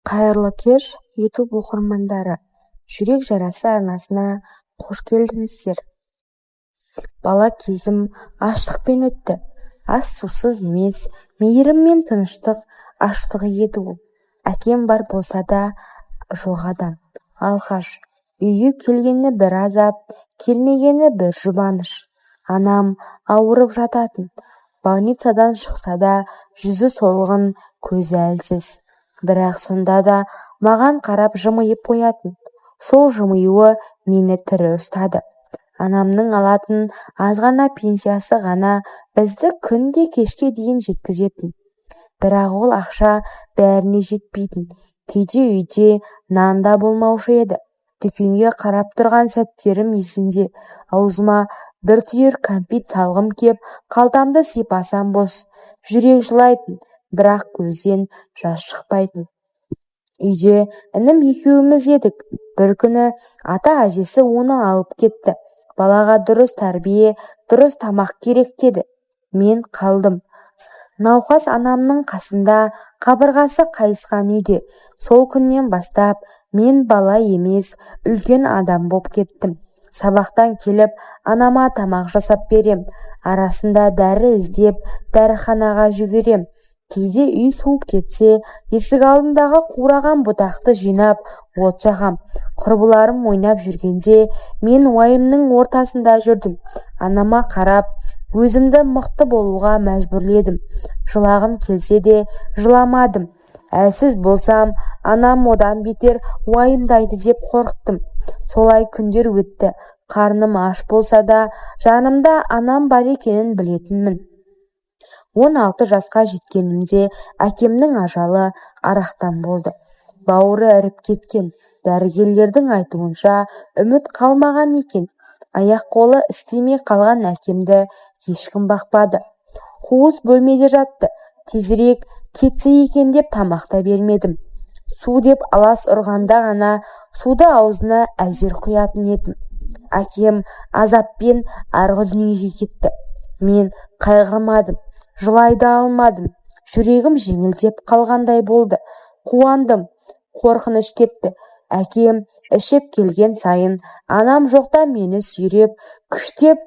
Қайырлы кеш, YouTube оқырмандары. Жүрек жарасы арнасына қош келдіңіздер. Бала кезім аштықпен өтті. Ас сусыз емес, мейірім мен тыныштық аштығы еді ол. Әкем бар болса да жоқ адам. Алғаш үйге келгені бір азап, келмегені бір жұбаныш. Анам ауырып жататын. Больницадан шықса да жүзі солғын, көзі әлсіз. Бірақ сонда да маған қарап жымиып қоятын. Сол жымиюы мені тірі ұстады. Анамның алатын азғана пенсиясы ғана бізді күнде кешке дейін жеткізетін. Бірақ ол ақша бәріне жетпейтін. Кейде үйде нан да болмаушы еді. Дүкенге қарап тұрған сәттерім есімде. Аузыма бір түйір кәмпит салғым кеп, қалтамды сипасам бос. Жүрек жылайтын, бірақ көзден жас шықпайтын. Үйде інім екеуміз едік. Бір күні ата-әжесі оны алып кетті. Балаға дұрыс тәрбие, дұрыс тамақ керек деді. Мен қалдым. Науқас анамның қасында, қабырғасы қайысқан үйде. Сол күннен бастап мен бала емес, үлкен адам боп кеттім. Сабақтан келіп, анама тамақ жасап берем. Арасында дәрі іздеп, дәріханаға жүгірем. Кейде үй суып кетсе, есік алдындағы қураған бұтақты жинап, от жағам. Құрбыларым ойнап жүргенде, мен уайымның ортасында жүрдім. Анама қарап, өзімді мықты болуға мәжбүрледім. Жылағым келсе де жыламадым. Әлсіз болсам, анам одан бетер уайымдайды деп қорықтым. Солай күндер өтті. Қарным аш болса да, жанымда анам бар екенін білетінмін. 16 жасқа жеткенімде әкемнің ажалы арақтан болды. Бауыры іріп кеткен. Дәрігерлердің айтуынша үміт қалмаған екен. Аяқ-қолы істемей қалған әкемді ешкім бақпады. Қуыс бөлмеде жатты. Тезірек кетсе екен деп тамақта бермедім. Су деп алас ұрғанда ғана суды аузына әзер құятын едім. Әкем азаппен арғы дүниеге кетті. Мен қайғырмадым. Жылай да алмадым. Жүрегім жеңілдеп қалғандай болды. Қуандым. Қорқыныш кетті. Әкем ішіп келген сайын анам жоқта мені сүйреп, күштеп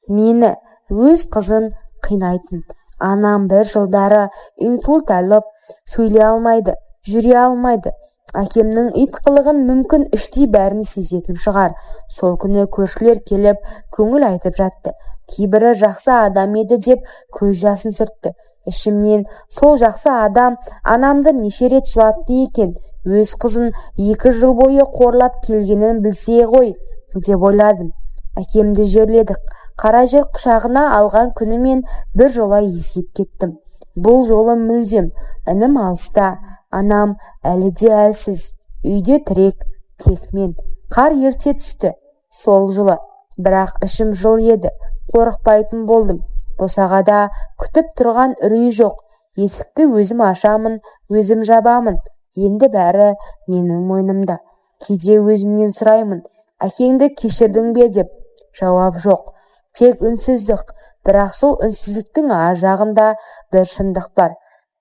мені өз қызын қинайтын. Анам бір жылдары инсульт алып, сөйлей алмайды, жүре алмайды. Әкемнің ит қылығын мүмкін іштей бәрін сезетін шығар. Сол күні көршілер келіп, көңіл айтып жатты. Кейбірі жақсы адам еді деп көз жасын сүртті. Ішімнен сол жақсы адам анамды неше рет жылатты екен. Өз қызын 2 жыл бойы қорлап келгенін білсе ғой, деп ойладым. Әкемді жерледік. Қара жер құшағына алған күні мен бір жола есейіп кеттім. Бұл жолы мүлдем. Інім алыста. Анам әлі де әлсіз. Үйде тірек, тек мен. Қар ерте түсті. Сол жылы. Бірақ ішім жыл еді. Қорықпайтын болдым. Босағада күтіп тұрған үрей жоқ. Есікті өзім ашамын, өзім жабамын. Енді бәрі менің мойнымда. Кейде өзімнен сұраймын, әкеңді кешірдің бе деп. Жауап жоқ. Тек үнсіздік. Бірақ сол үнсіздіктің ар жағында бір шындық бар.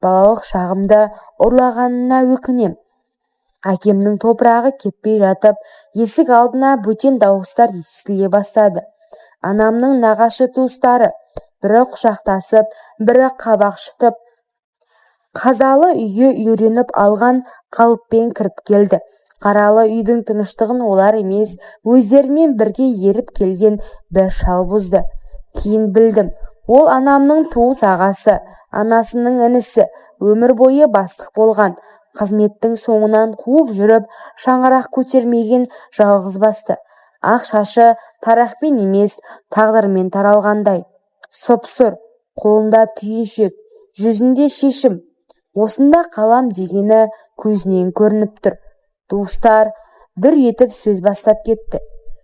Балалық шағымды ұрлағанына өкінем. Әкемнің топырағы кеппей жатып, есік алдына бөтен дауыстар естіле бастады. Анамның нағашы туыстары, бірі құшақтасып, бірі қабақ шытып, қазалы үйге үйреніп алған қалыппен кіріп келді. Қаралы үйдің тыныштығын олар емес, өздерімен бірге еріп келген бір шал бұзды. Кейін білдім, ол анамның туыс ағасы, анасының інісі, өмір бойы бастық болған. Қызметтің соңынан қуып жүріп, шаңырақ көтермеген жалғыз басты. Ақ шашы тарақпен емес, тағдырмен таралғандай. Сұп-сұр, қолында түйіншек, жүзінде шешім. Осында қалам дегені көзінен көрініп тұр. Туыстар дүр етіп сөз бастап кетті.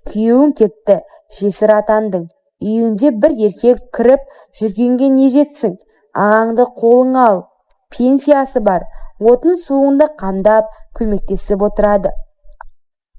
Күйеуің кетті, жесір атандың. Үйіңде бір еркек кіріп жүргенге не жетсің? Ағаңды қолыңа ал. Пенсиясы бар. Отын суыңды қамдап, көмектесіп отырады.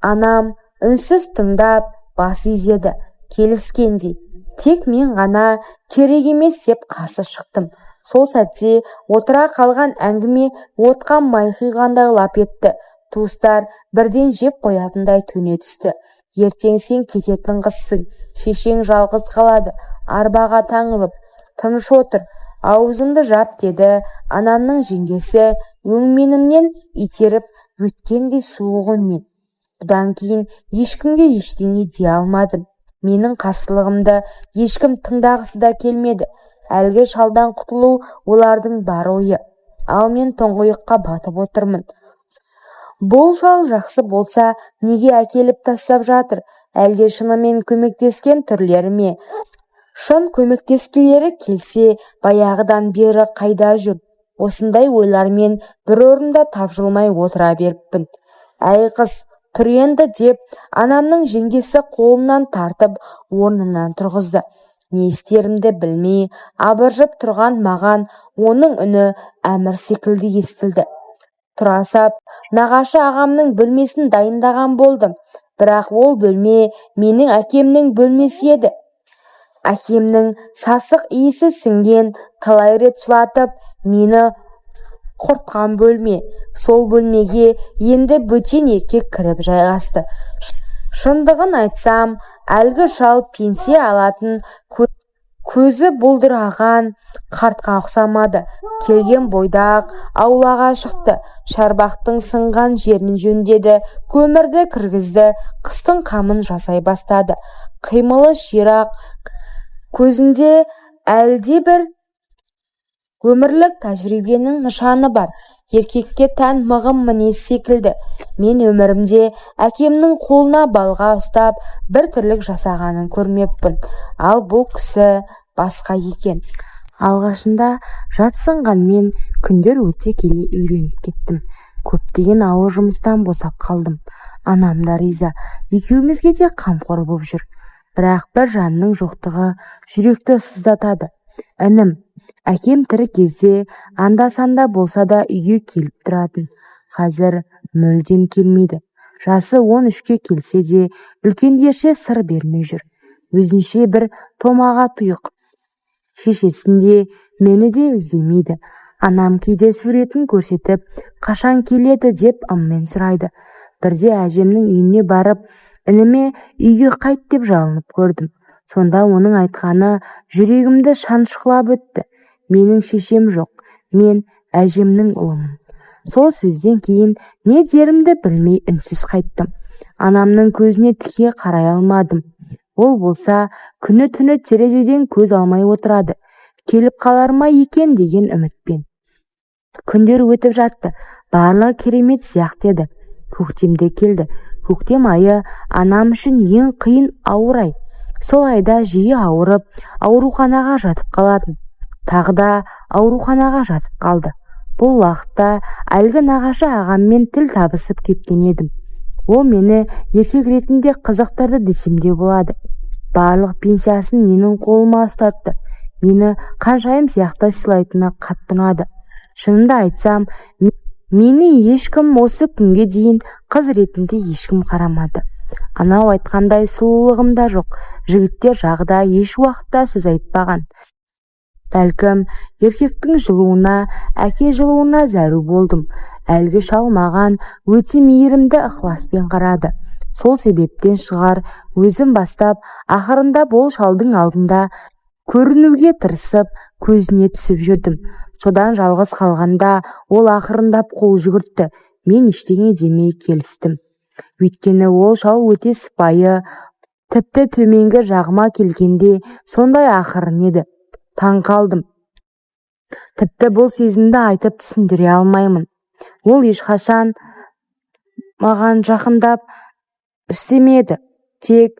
Анам үнсіз тыңдап, бас изеді. Келіскендей. Тек мен ғана керек емес деп қарсы шықтым. Сол сәтте отыра қалған әңгіме отқа май құйғандай лап етті. Туыстар бірден жеп қоятындай төне түсті. Ертең сен кететін қызсың, шешең жалғыз қалады. Арбаға таңылып, тыныш отыр, аузыңды жап, деді анамның жеңгесі өңменімнен итеріп өткендей суық үнмен. Бұдан кейін ешкімге ештеңе дей алмадым. Менің қарсылығымды ешкім тыңдағысы да келмеді. Әлгі шалдан құтылу олардың бар ойы. Ал мен тұңғиыққа батып отырмын. Бұл шал жақсы болса, неге әкеліп тастап жатыр? Әлде шынымен көмектескен түрлері ме? Шын көмектескілері келсе, баяғыдан бері қайда жүр? Осындай ойлармен бір орында тапжылмай отыра беріппін. Әй қыз, тұр енді, деп анамның жеңгесі қолымнан тартып орнымнан тұрғызды. Не істерімді білмей абыржып тұрған маған оның үні әмір секілді естілді. Тұра сап, нағашы ағамның бөлмесін дайындаған болдым. Бірақ ол бөлме менің әкемнің бөлмесі еді. Әкемнің сасық иісі сіңген, талай рет жылатып мені құртқан бөлме. Сол бөлмеге енді бөтен еркек кіріп жайғасты. Шындығын айтсам, әлгі шал пенсия алатын, көзі бұлдыраған қартқа ұқсамады. Келген бойда-ақ аулаға шықты. Шарбақтың сынған жерін жөндеді, көмірді кіргізді, қыстың қамын жасай бастады. Қимылы ширақ, көзінде әлде бір өмірлік тәжірибенің нышаны бар. Еркекке тән мығым мінез секілді. Мен өмірімде әкемнің қолына балға ұстап бір тірлік жасағанын көрмеппін. Ал бұл кісі басқа екен. Алғашында жатсынғанмен күндер өте келе үйреніп кеттім. Көптеген ауыр жұмыстан босап қалдым. Анам да риза, екеумізге де қамқор болып жүр. Бірақ бір жанның жоқтығы жүректі сыздатады. Інім, әкем тірі кезде анда-санда болса да үйге келіп тұратын. Қазір мүлдем келмейді. Жасы 13-ке келсе де үлкендерше сыр бермей жүр. Өзінше бір томаға тұйық. Шешесінде мені де іздемейді. Анам кейде суретін көрсетіп, қашан келеді деп ыммен сұрайды. Бірде әжемнің үйіне барып, ініме үйге қайт деп жалынып көрдім. Сонда оның айтқаны жүрегімді шаншқылап өтті. Менің шешем жоқ, мен әжемнің ұлымын. Сол сөзден кейін не дерімді білмей үнсіз қайттым. Анамның көзіне тіке қарай алмадым. Ол болса күні-түні терезеден көз алмай отырады. Келіп қалар ма екен деген үмітпен. Күндер өтіп жатты. Барлығы керемет сияқты еді. Көктемде келді. Көктем айы анам үшін ең қиын ауыр ай. Сол айда жиі ауырып, ауруханаға жатып қалатын. Тағы да ауруханаға жатып қалды. Бұл уақытта әлгі нағашы ағаммен тіл табысып кеткен едім. Ол мені еркек ретінде қызықтырды десем де болады. Барлық пенсиясын менің қолыма ұстатты. Мені қаншайым сияқты сыйлайтыны қатты ұнады. Шынымды айтсам, мені ешкім осы күнге дейін қыз ретінде ешкім қарамады. Анау айтқандай сұлулығым да жоқ. Жігіттер жағы да еш уақытта сөз айтпаған. Бәлкім, еркектің жылуына, әке жылуына зәру болдым. Әлгі шал маған өте мейірімді ықыласпен қарады. Сол себептен шығар, өзім бастап, ақырында бол шалдың алдында көрінуге тырысып, көзіне түсіп жүрдім. Содан жалғыз қалғанда ол ақырындап қол жүгіртті. Мен ештеңе демей келістім. Өйткені ол шал өте сыпайы, тіпті төменгі жағыма келгенде сондай ақырын еді. Таң қалдым. Тіпті бұл сезімді айтып түсіндіре алмаймын. Ол ешқашан маған жақындап істемеді, тек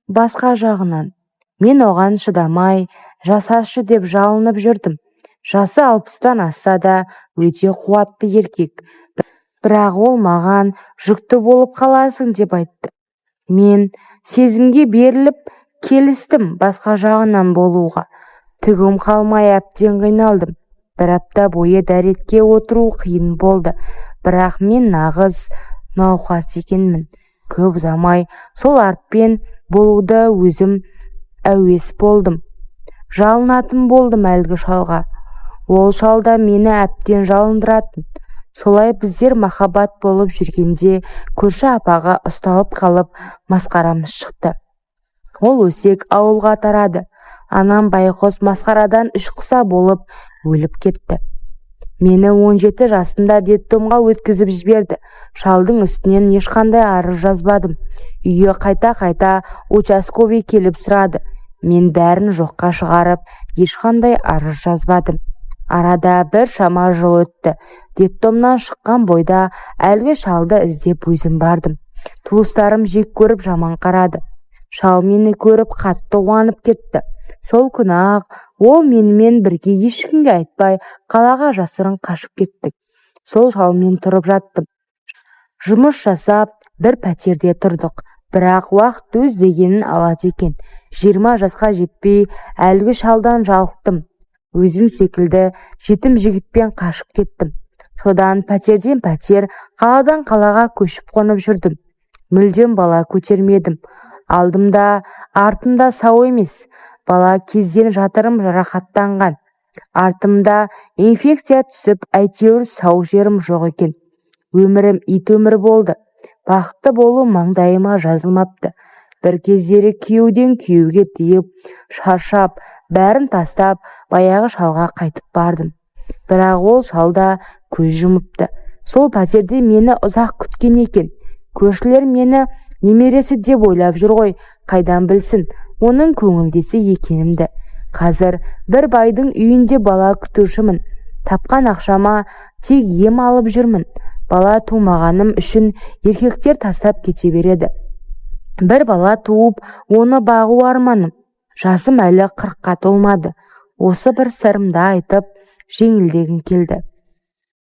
басқа жағынан. Мен оған шыдамай, жасашы деп жалынып жүрдім. Жасы 60-тан асса да өте қуатты еркек. Бірақ ол маған жүкті болып қаласың деп айтты. Мен сезімге беріліп келістім басқа жағынан болуға. Түгім қалмай әбден қиналдым. Бір апта бойы дәретке отыру қиын болды. Бірақ мен нағыз науқас екенмін. Көп ұзамай сол артпен болуды өзім әуес болдым. Жалынатын болдым әлгі шалға. Ол шал да мені әбден жалындыратын. Солай біздер махаббат болып жүргенде көрші апаға ұсталып қалып масқарамыз шықты. Ол өсек ауылға тарады. Анам байқұс масқарадан ішқұса болып өліп кетті. Мені 17 жасында детдомға өткізіп жіберді. Шалдың үстінен ешқандай арыз жазбадым. Үйге қайта-қайта участковый келіп сұрады. Мен бәрін жоққа шығарып, ешқандай арыз жазбадым. Арада бір шама жыл өтті. Детдомнан шыққан бойда әлгі шалды іздеп өзім бардым. Туыстарым жек көріп жаман қарады. Шал мені көріп қатты қуанып кетті. Сол күні-ақ ол менімен бірге ешкімге айтпай қалаға жасырын қашып кеттік. Сол шалмен тұрып жаттым. Жұмыс жасап бір пәтерде тұрдық. Бірақ уақыт өз дегенін алады екен. 20 жасқа жетпей әлгі шалдан жалықтым. Өзім секілді жетім жігітпен қашып кеттім. Содан пәтерден пәтер, қаладан қалаға көшіп қонып жүрдім. Мүлдем бала көтермедім. Алдымда, артымда сау емес. Бала кезден жатырым жарақаттанған. Артымда инфекция түсіп, әйтеуір сау жерім жоқ екен. Өмірім ит өмір болды. Бақытты болу маңдайыма жазылмапты. Бір кездері күйеуден күйеуге тиіп, шаршап, бәрін тастап, баяғы шалға қайтып бардым. Бірақ ол шалда көз жұмыпты. Сол пәтерде мені ұзақ күткен екен. Көршілер мені немересі деп ойлап жүр ғой, қайдан білсін оның көңілдесі екенімді. Қазір бір байдың үйінде бала күтушімін. Тапқан ақшама тек ем алып жүрмін. Бала тумағаным үшін еркектер тастап кете береді. Бір бала туып, оны бағу арманым. Жасым әлі 40-қа толмады. Осы бір сырымды айтып, жеңілдегім келді.